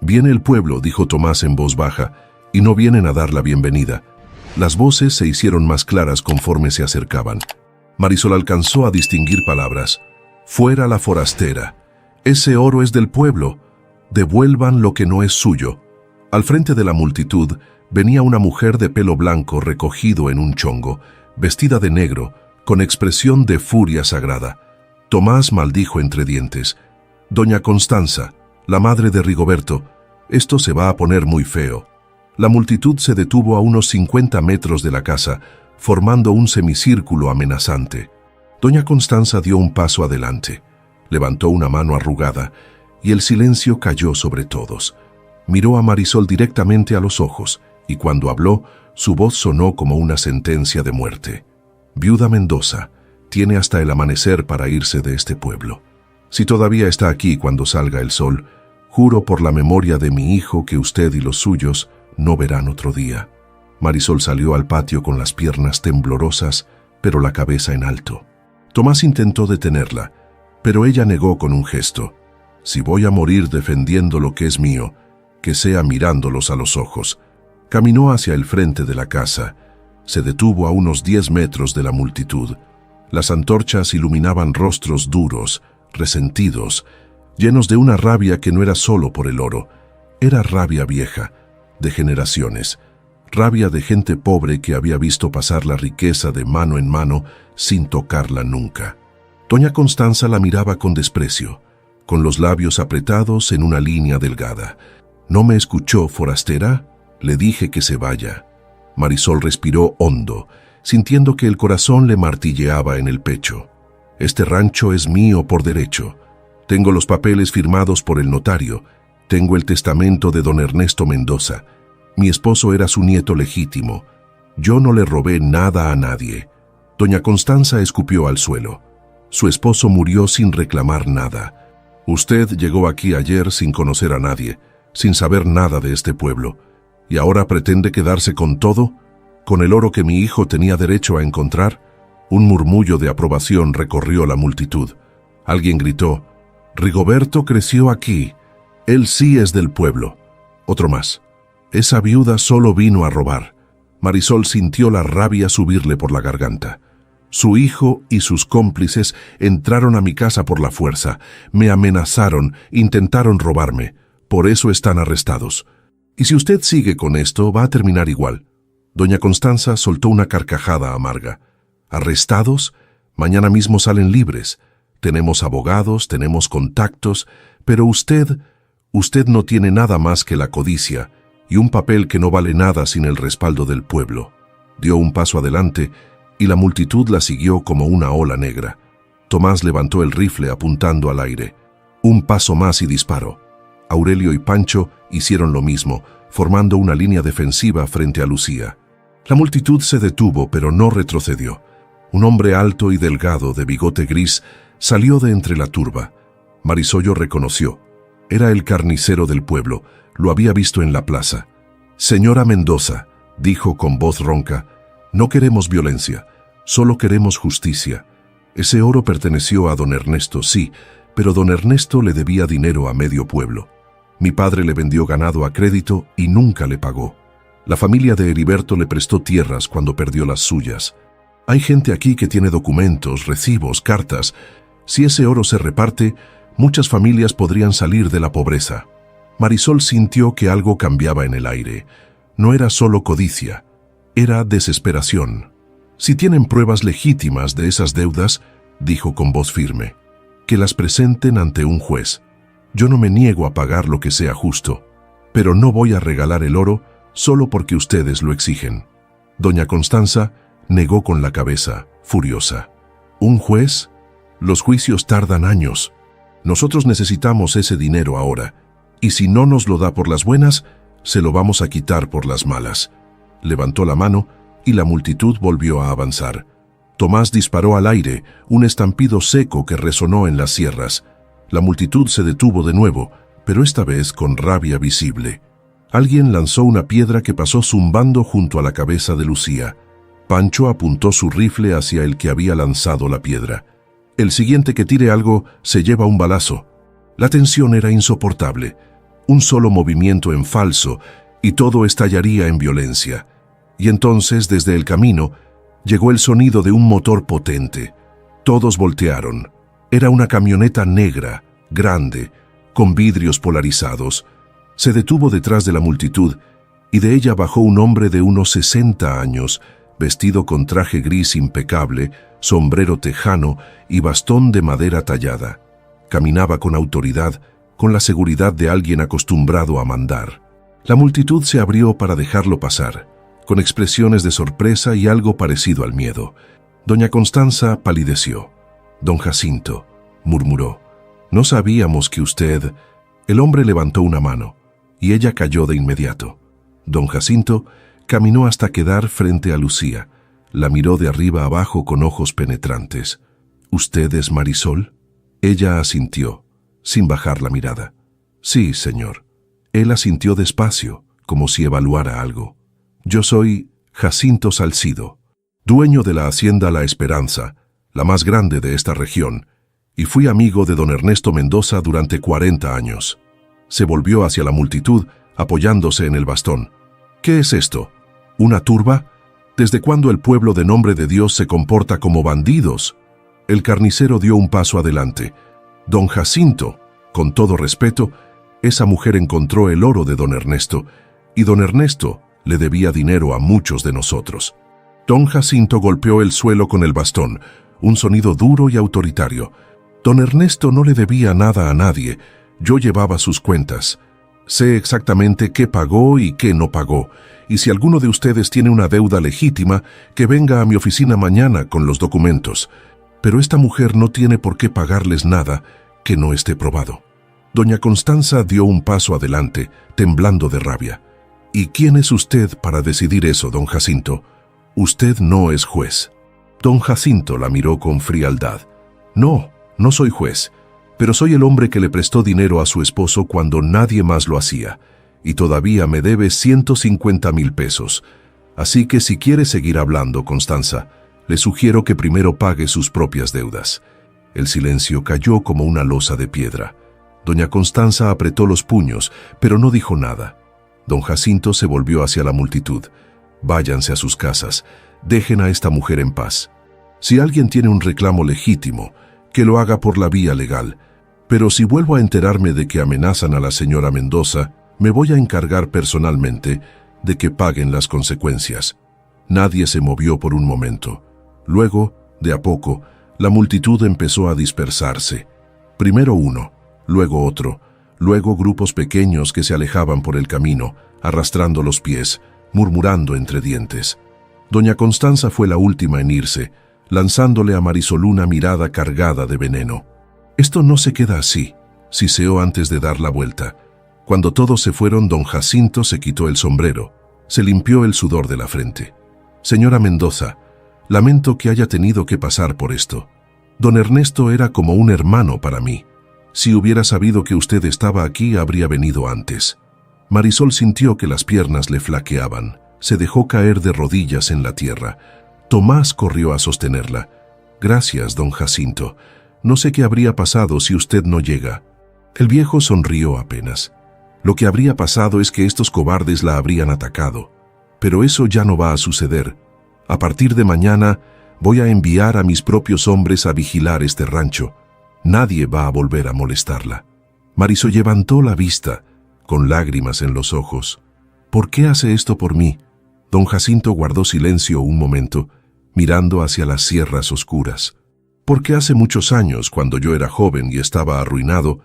«Viene el pueblo», dijo Tomás en voz baja, «y no vienen a dar la bienvenida». Las voces se hicieron más claras conforme se acercaban. Marisol alcanzó a distinguir palabras. «Fuera la forastera. Ese oro es del pueblo. Devuelvan lo que no es suyo». Al frente de la multitud venía una mujer de pelo blanco recogido en un chongo, vestida de negro, con expresión de furia sagrada. Tomás maldijo entre dientes. «Doña Constanza, la madre de Rigoberto, esto se va a poner muy feo». La multitud se detuvo a unos 50 metros de la casa, formando un semicírculo amenazante. Doña Constanza dio un paso adelante, levantó una mano arrugada, y el silencio cayó sobre todos. Miró a Marisol directamente a los ojos, y cuando habló, su voz sonó como una sentencia de muerte. «Viuda Mendoza, tiene hasta el amanecer para irse de este pueblo. Si todavía está aquí cuando salga el sol, juro por la memoria de mi hijo que usted y los suyos no verán otro día». Marisol salió al patio con las piernas temblorosas, pero la cabeza en alto. Tomás intentó detenerla, pero ella negó con un gesto. «Si voy a morir defendiendo lo que es mío, que sea mirándolos a los ojos». Caminó hacia el frente de la casa. Se detuvo a unos 10 metros de la multitud. Las antorchas iluminaban rostros duros, resentidos, llenos de una rabia que no era solo por el oro. Era rabia vieja, de generaciones. Rabia de gente pobre que había visto pasar la riqueza de mano en mano sin tocarla nunca. Doña Constanza la miraba con desprecio, con los labios apretados en una línea delgada. «¿No me escuchó, forastera? Le dije que se vaya». Marisol respiró hondo, sintiendo que el corazón le martilleaba en el pecho. «Este rancho es mío por derecho. Tengo los papeles firmados por el notario. Tengo el testamento de don Ernesto Mendoza. Mi esposo era su nieto legítimo. Yo no le robé nada a nadie». Doña Constanza escupió al suelo. Su esposo murió sin reclamar nada. «Usted llegó aquí ayer sin conocer a nadie, sin saber nada de este pueblo. ¿Y ahora pretende quedarse con todo? ¿Con el oro que mi hijo tenía derecho a encontrar?» Un murmullo de aprobación recorrió la multitud. Alguien gritó: «Rigoberto creció aquí. Él sí es del pueblo». Otro más: «Esa viuda solo vino a robar». Marisol sintió la rabia subirle por la garganta. «Su hijo y sus cómplices entraron a mi casa por la fuerza. Me amenazaron, intentaron robarme. Por eso están arrestados. Y si usted sigue con esto, va a terminar igual». Doña Constanza soltó una carcajada amarga. «¿Arrestados? Mañana mismo salen libres. Tenemos abogados, tenemos contactos, pero usted no tiene nada más que la codicia y un papel que no vale nada sin el respaldo del pueblo». Dio un paso adelante y la multitud la siguió como una ola negra. Tomás levantó el rifle apuntando al aire. Un paso más y disparó. Aurelio y Pancho hicieron lo mismo, formando una línea defensiva frente a Lucía. La multitud se detuvo, pero no retrocedió. Un hombre alto y delgado, de bigote gris, salió de entre la turba. Marisol lo reconoció. Era el carnicero del pueblo, lo había visto en la plaza. «Señora Mendoza», dijo con voz ronca, «no queremos violencia, solo queremos justicia. Ese oro perteneció a don Ernesto, sí, pero don Ernesto le debía dinero a medio pueblo. Mi padre le vendió ganado a crédito y nunca le pagó. La familia de Heriberto le prestó tierras cuando perdió las suyas. Hay gente aquí que tiene documentos, recibos, cartas. Si ese oro se reparte, muchas familias podrían salir de la pobreza». Marisol sintió que algo cambiaba en el aire. No era solo codicia, era desesperación. «Si tienen pruebas legítimas de esas deudas», dijo con voz firme, «que las presenten ante un juez. Yo no me niego a pagar lo que sea justo, pero no voy a regalar el oro solo porque ustedes lo exigen». Doña Constanza negó con la cabeza, furiosa. «¿Un juez? Los juicios tardan años». Nosotros necesitamos ese dinero ahora, y si no nos lo da por las buenas, se lo vamos a quitar por las malas. Levantó la mano y la multitud volvió a avanzar. Tomás disparó al aire, un estampido seco que resonó en las sierras. La multitud se detuvo de nuevo, pero esta vez con rabia visible. Alguien lanzó una piedra que pasó zumbando junto a la cabeza de Lucía. Pancho apuntó su rifle hacia el que había lanzado la piedra. El siguiente que tire algo se lleva un balazo. La tensión era insoportable. Un solo movimiento en falso y todo estallaría en violencia. Y entonces, desde el camino, llegó el sonido de un motor potente. Todos voltearon. Era una camioneta negra, grande, con vidrios polarizados. Se detuvo detrás de la multitud y de ella bajó un hombre de unos 60 años, vestido con traje gris impecable, sombrero tejano y bastón de madera tallada. Caminaba con autoridad, con la seguridad de alguien acostumbrado a mandar. La multitud se abrió para dejarlo pasar, con expresiones de sorpresa y algo parecido al miedo. Doña Constanza palideció. «Don Jacinto», murmuró, «no sabíamos que usted...». El hombre levantó una mano, y ella cayó de inmediato. Don Jacinto caminó hasta quedar frente a Lucía. La miró de arriba abajo con ojos penetrantes. «¿Usted es Marisol?». Ella asintió, sin bajar la mirada. «Sí, señor». Él asintió despacio, como si evaluara algo. «Yo soy Jacinto Salcido, dueño de la hacienda La Esperanza, la más grande de esta región, y fui amigo de don Ernesto Mendoza durante 40 años». Se volvió hacia la multitud, apoyándose en el bastón. «¿Qué es esto? ¿Una turba? ¿Desde cuándo el pueblo de Nombre de Dios se comporta como bandidos?». El carnicero dio un paso adelante. «Don Jacinto, con todo respeto, esa mujer encontró el oro de don Ernesto, y don Ernesto le debía dinero a muchos de nosotros». Don Jacinto golpeó el suelo con el bastón, un sonido duro y autoritario. «Don Ernesto no le debía nada a nadie. Yo llevaba sus cuentas. Sé exactamente qué pagó y qué no pagó, y si alguno de ustedes tiene una deuda legítima, que venga a mi oficina mañana con los documentos. Pero esta mujer no tiene por qué pagarles nada que no esté probado». Doña Constanza dio un paso adelante, temblando de rabia. «¿Y quién es usted para decidir eso, don Jacinto? Usted no es juez». Don Jacinto la miró con frialdad. «No, no soy juez, pero soy el hombre que le prestó dinero a su esposo cuando nadie más lo hacía, y todavía me debe 150,000 pesos. Así que si quiere seguir hablando, Constanza, le sugiero que primero pague sus propias deudas». El silencio cayó como una losa de piedra. Doña Constanza apretó los puños, pero no dijo nada. Don Jacinto se volvió hacia la multitud. «Váyanse a sus casas, dejen a esta mujer en paz. Si alguien tiene un reclamo legítimo, que lo haga por la vía legal. Pero si vuelvo a enterarme de que amenazan a la señora Mendoza, me voy a encargar personalmente de que paguen las consecuencias». Nadie se movió por un momento. Luego, de a poco, la multitud empezó a dispersarse. Primero uno, luego otro, luego grupos pequeños que se alejaban por el camino, arrastrando los pies, murmurando entre dientes. Doña Constanza fue la última en irse, lanzándole a Marisol una mirada cargada de veneno. «Esto no se queda así», siseó antes de dar la vuelta. Cuando todos se fueron, don Jacinto se quitó el sombrero, se limpió el sudor de la frente. «Señora Mendoza, lamento que haya tenido que pasar por esto. Don Ernesto era como un hermano para mí. Si hubiera sabido que usted estaba aquí, habría venido antes». Marisol sintió que las piernas le flaqueaban. Se dejó caer de rodillas en la tierra. Tomás corrió a sostenerla. «Gracias, don Jacinto. No sé qué habría pasado si usted no llega». El viejo sonrió apenas. Lo que habría pasado es que estos cobardes la habrían atacado. Pero eso ya no va a suceder. A partir de mañana voy a enviar a mis propios hombres a vigilar este rancho. Nadie va a volver a molestarla». Marisol levantó la vista, con lágrimas en los ojos. «¿Por qué hace esto por mí?». Don Jacinto guardó silencio un momento, mirando hacia las sierras oscuras. «Porque hace muchos años, cuando yo era joven y estaba arruinado,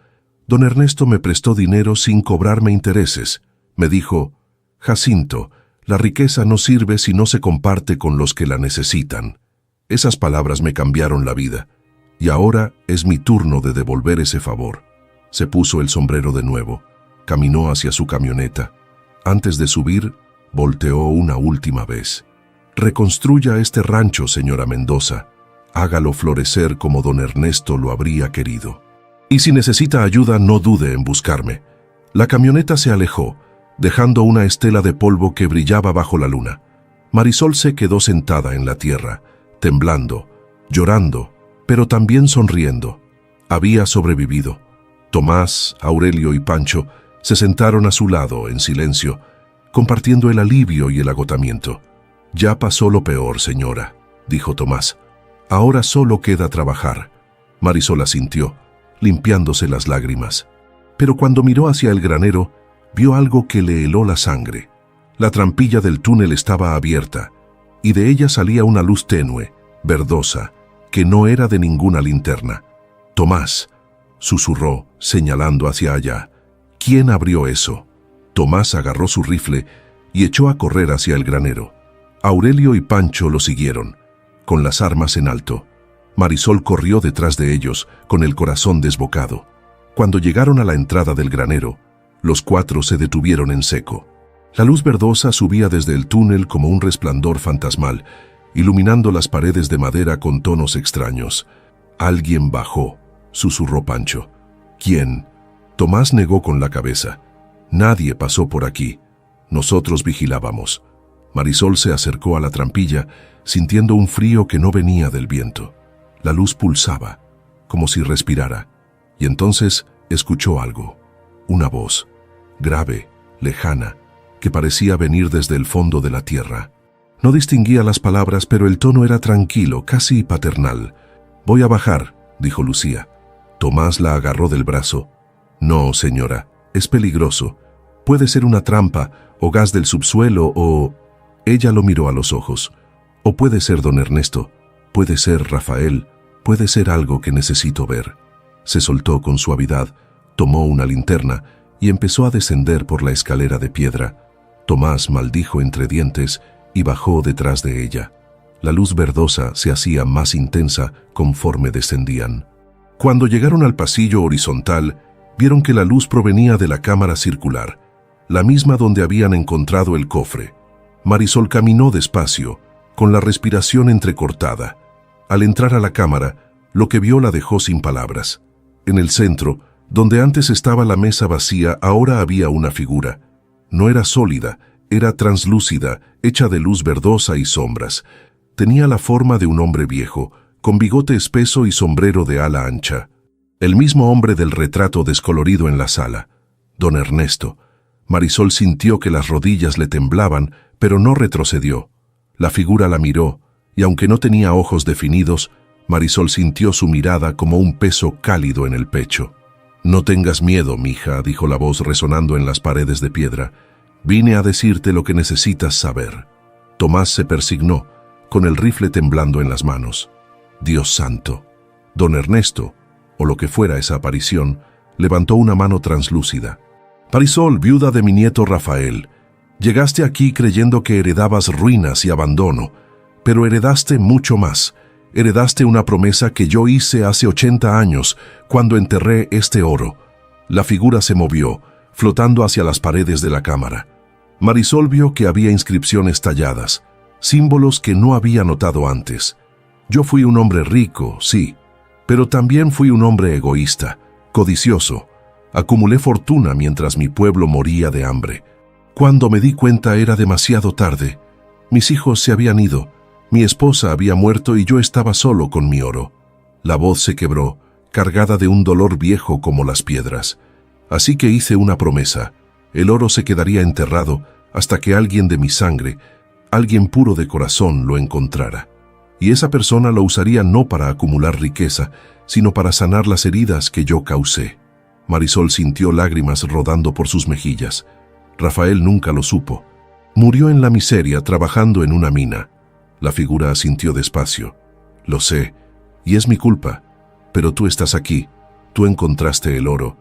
don Ernesto me prestó dinero sin cobrarme intereses. Me dijo: Jacinto, la riqueza no sirve si no se comparte con los que la necesitan». Esas palabras me cambiaron la vida. y ahora es mi turno de devolver ese favor. Se puso el sombrero de nuevo, caminó hacia su camioneta. Antes de subir, volteó una última vez. Reconstruya este rancho, señora Mendoza. Hágalo florecer como don Ernesto lo habría querido. Y si necesita ayuda, no dude en buscarme. La camioneta se alejó, dejando una estela de polvo que brillaba bajo la luna. Marisol se quedó sentada en la tierra, temblando, llorando, pero también sonriendo. Había sobrevivido. Tomás, Aurelio y Pancho se sentaron a su lado en silencio, compartiendo el alivio y el agotamiento. «Ya pasó lo peor, señora», dijo Tomás. «Ahora solo queda trabajar». Marisol asintió, limpiándose las lágrimas. Pero cuando miró hacia el granero, vio algo que le heló la sangre. La trampilla del túnel estaba abierta, y de ella salía una luz tenue, verdosa, que no era de ninguna linterna. «Tomás», susurró, señalando hacia allá. «¿Quién abrió eso?» Tomás agarró su rifle y echó a correr hacia el granero. Aurelio y Pancho lo siguieron, con las armas en alto. Marisol corrió detrás de ellos, con el corazón desbocado. Cuando llegaron a la entrada del granero, los cuatro se detuvieron en seco. La luz verdosa subía desde el túnel como un resplandor fantasmal, iluminando las paredes de madera con tonos extraños. «Alguien bajó», susurró Pancho. «¿Quién?» Tomás negó con la cabeza. «Nadie pasó por aquí. Nosotros vigilábamos». Marisol se acercó a la trampilla, sintiendo un frío que no venía del viento. La luz pulsaba, como si respirara, y entonces escuchó algo. Una voz, grave, lejana, que parecía venir desde el fondo de la tierra. No distinguía las palabras, pero el tono era tranquilo, casi paternal. «Voy a bajar», dijo Lucía. Tomás la agarró del brazo. «No, señora, es peligroso. Puede ser una trampa, o gas del subsuelo, o...» Ella lo miró a los ojos. «O puede ser don Ernesto, puede ser Rafael, puede ser algo que necesito ver». Se soltó con suavidad, tomó una linterna y empezó a descender por la escalera de piedra. Tomás maldijo entre dientes y bajó detrás de ella. La luz verdosa se hacía más intensa conforme descendían. Cuando llegaron al pasillo horizontal, vieron que la luz provenía de la cámara circular, la misma donde habían encontrado el cofre. Marisol caminó despacio, con la respiración entrecortada. Al entrar a la cámara, lo que vio la dejó sin palabras. En el centro, donde antes estaba la mesa vacía, ahora había una figura. No era sólida, era translúcida, hecha de luz verdosa y sombras. Tenía la forma de un hombre viejo, con bigote espeso y sombrero de ala ancha. El mismo hombre del retrato descolorido en la sala, don Ernesto. Marisol sintió que las rodillas le temblaban, pero no retrocedió. La figura la miró, y aunque no tenía ojos definidos, Marisol sintió su mirada como un peso cálido en el pecho. «No tengas miedo, mija», dijo la voz resonando en las paredes de piedra. «Vine a decirte lo que necesitas saber». Tomás se persignó, con el rifle temblando en las manos. Dios santo. Don Ernesto, o lo que fuera esa aparición, levantó una mano translúcida. «Marisol, viuda de mi nieto Rafael, llegaste aquí creyendo que heredabas ruinas y abandono, pero heredaste mucho más. Heredaste una promesa que yo hice hace 80 años, cuando enterré este oro». La figura se movió, flotando hacia las paredes de la cámara. Marisol vio que había inscripciones talladas, símbolos que no había notado antes. «Yo fui un hombre rico, sí, pero también fui un hombre egoísta, codicioso. Acumulé fortuna mientras mi pueblo moría de hambre. Cuando me di cuenta era demasiado tarde. Mis hijos se habían ido, mi esposa había muerto y yo estaba solo con mi oro». La voz se quebró, cargada de un dolor viejo como las piedras. «Así que hice una promesa. El oro se quedaría enterrado hasta que alguien de mi sangre, alguien puro de corazón, lo encontrara. Y esa persona lo usaría no para acumular riqueza, sino para sanar las heridas que yo causé». Marisol sintió lágrimas rodando por sus mejillas. Rafael nunca lo supo. Murió en la miseria trabajando en una mina. La figura asintió despacio. «Lo sé, y es mi culpa, pero tú estás aquí, tú encontraste el oro,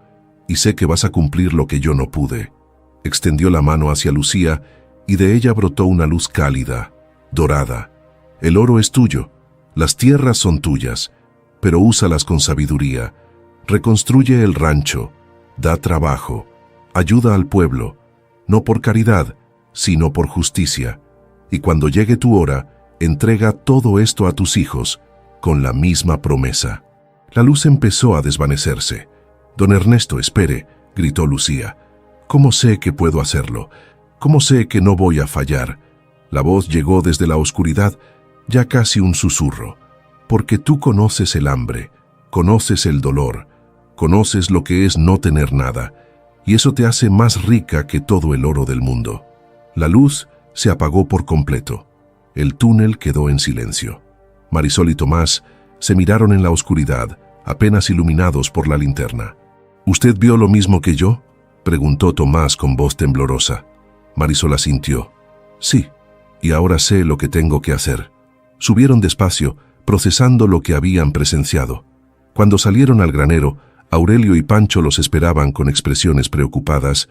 y sé que vas a cumplir lo que yo no pude». Extendió la mano hacia Lucía, y de ella brotó una luz cálida, dorada. «El oro es tuyo, las tierras son tuyas, pero úsalas con sabiduría. Reconstruye el rancho, da trabajo, ayuda al pueblo, no por caridad, sino por justicia. Y cuando llegue tu hora, entrega todo esto a tus hijos, con la misma promesa. La luz empezó a desvanecerse. Don Ernesto, espere, gritó Lucía. ¿Cómo sé que puedo hacerlo? ¿Cómo sé que no voy a fallar? La voz llegó desde la oscuridad, ya casi un susurro. Porque tú conoces el hambre, conoces el dolor, conoces lo que es no tener nada, y eso te hace más rica que todo el oro del mundo. La luz se apagó por completo. El túnel quedó en silencio. Marisol y Tomás se miraron en la oscuridad, apenas iluminados por la linterna. ¿Usted vio lo mismo que yo?, preguntó Tomás con voz temblorosa. Marisol asintió. Sí, y ahora sé lo que tengo que hacer. Subieron despacio, procesando lo que habían presenciado. Cuando salieron al granero, Aurelio y Pancho los esperaban con expresiones preocupadas.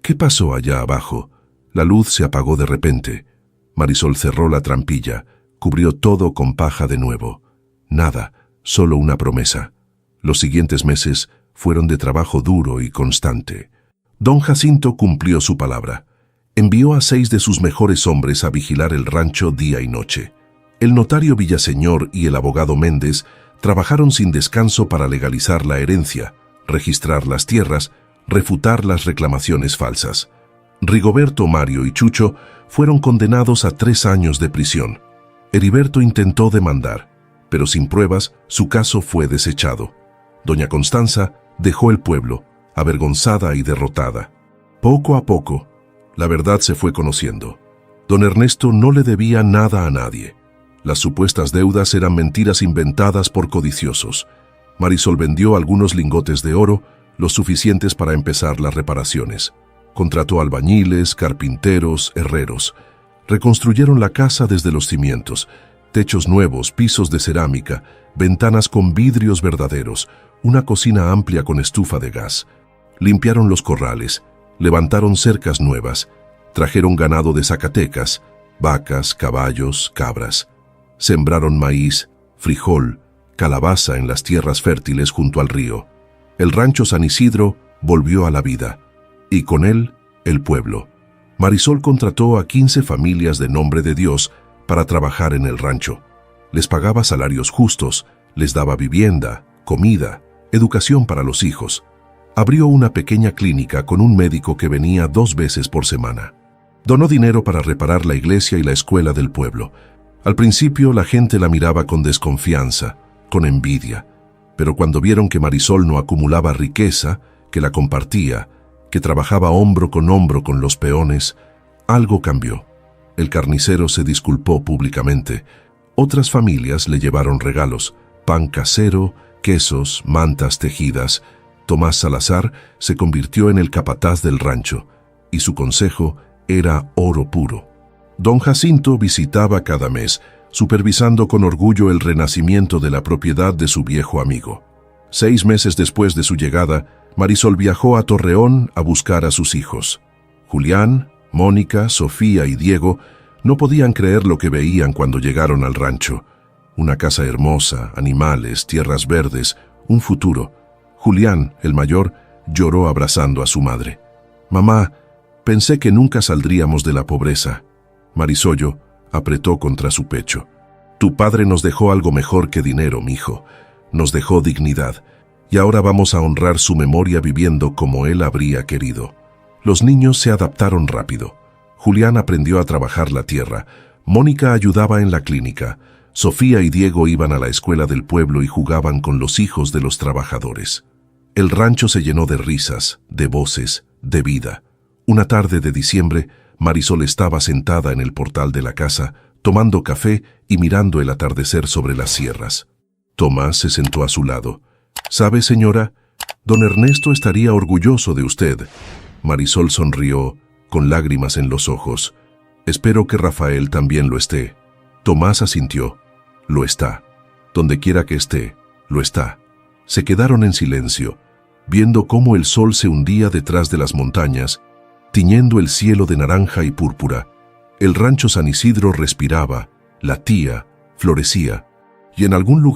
¿Qué pasó allá abajo? La luz se apagó de repente. Marisol cerró la trampilla, cubrió todo con paja de nuevo. Nada, solo una promesa. Los siguientes meses fueron de trabajo duro y constante. Don Jacinto cumplió su palabra. Envió a 6 de sus mejores hombres a vigilar el rancho día y noche. El notario Villaseñor y el abogado Méndez trabajaron sin descanso para legalizar la herencia, registrar las tierras, refutar las reclamaciones falsas. Rigoberto, Mario y Chucho fueron condenados a 3 años de prisión. Heriberto intentó demandar, pero sin pruebas su caso fue desechado. Doña Constanza dejó el pueblo, avergonzada y derrotada. Poco a poco, la verdad se fue conociendo. Don Ernesto no le debía nada a nadie. Las supuestas deudas eran mentiras inventadas por codiciosos. Marisol vendió algunos lingotes de oro, los suficientes para empezar las reparaciones. Contrató albañiles, carpinteros, herreros. Reconstruyeron la casa desde los cimientos. Techos nuevos, pisos de cerámica, ventanas con vidrios verdaderos, una cocina amplia con estufa de gas. Limpiaron los corrales, levantaron cercas nuevas, trajeron ganado de Zacatecas, vacas, caballos, cabras. Sembraron maíz, frijol, calabaza en las tierras fértiles junto al río. El rancho San Isidro volvió a la vida, y con él, el pueblo. Marisol contrató a 15 familias de nombre de Dios para trabajar en el rancho. Les pagaba salarios justos, les daba vivienda, comida, educación para los hijos. Abrió una pequeña clínica con un médico que venía 2 veces por semana. Donó dinero para reparar la iglesia y la escuela del pueblo. Al principio la gente la miraba con desconfianza, con envidia, pero cuando vieron que Marisol no acumulaba riqueza, que la compartía, que trabajaba hombro con los peones, algo cambió. El carnicero se disculpó públicamente. Otras familias le llevaron regalos, pan casero, quesos, mantas tejidas. Tomás Salazar se convirtió en el capataz del rancho, y su consejo era oro puro. Don Jacinto visitaba cada mes, supervisando con orgullo el renacimiento de la propiedad de su viejo amigo. 6 meses después de su llegada, Marisol viajó a Torreón a buscar a sus hijos. Julián, Mónica, Sofía y Diego no podían creer lo que veían cuando llegaron al rancho. Una casa hermosa, animales, tierras verdes, un futuro. Julián, el mayor, lloró abrazando a su madre. «Mamá, pensé que nunca saldríamos de la pobreza». Marisollo apretó contra su pecho. «Tu padre nos dejó algo mejor que dinero, mijo. Nos dejó dignidad. Y ahora vamos a honrar su memoria viviendo como él habría querido». Los niños se adaptaron rápido. Julián aprendió a trabajar la tierra. Mónica ayudaba en la clínica. Sofía y Diego iban a la escuela del pueblo y jugaban con los hijos de los trabajadores. El rancho se llenó de risas, de voces, de vida. Una tarde de diciembre, Marisol estaba sentada en el portal de la casa, tomando café y mirando el atardecer sobre las sierras. Tomás se sentó a su lado. «¿Sabe, señora? Don Ernesto estaría orgulloso de usted». Marisol sonrió, con lágrimas en los ojos. «Espero que Rafael también lo esté». Tomás asintió. «Lo está. Donde quiera que esté, lo está». Se quedaron en silencio, viendo cómo el sol se hundía detrás de las montañas, tiñendo el cielo de naranja y púrpura. El rancho San Isidro respiraba, latía, florecía, y en algún lugar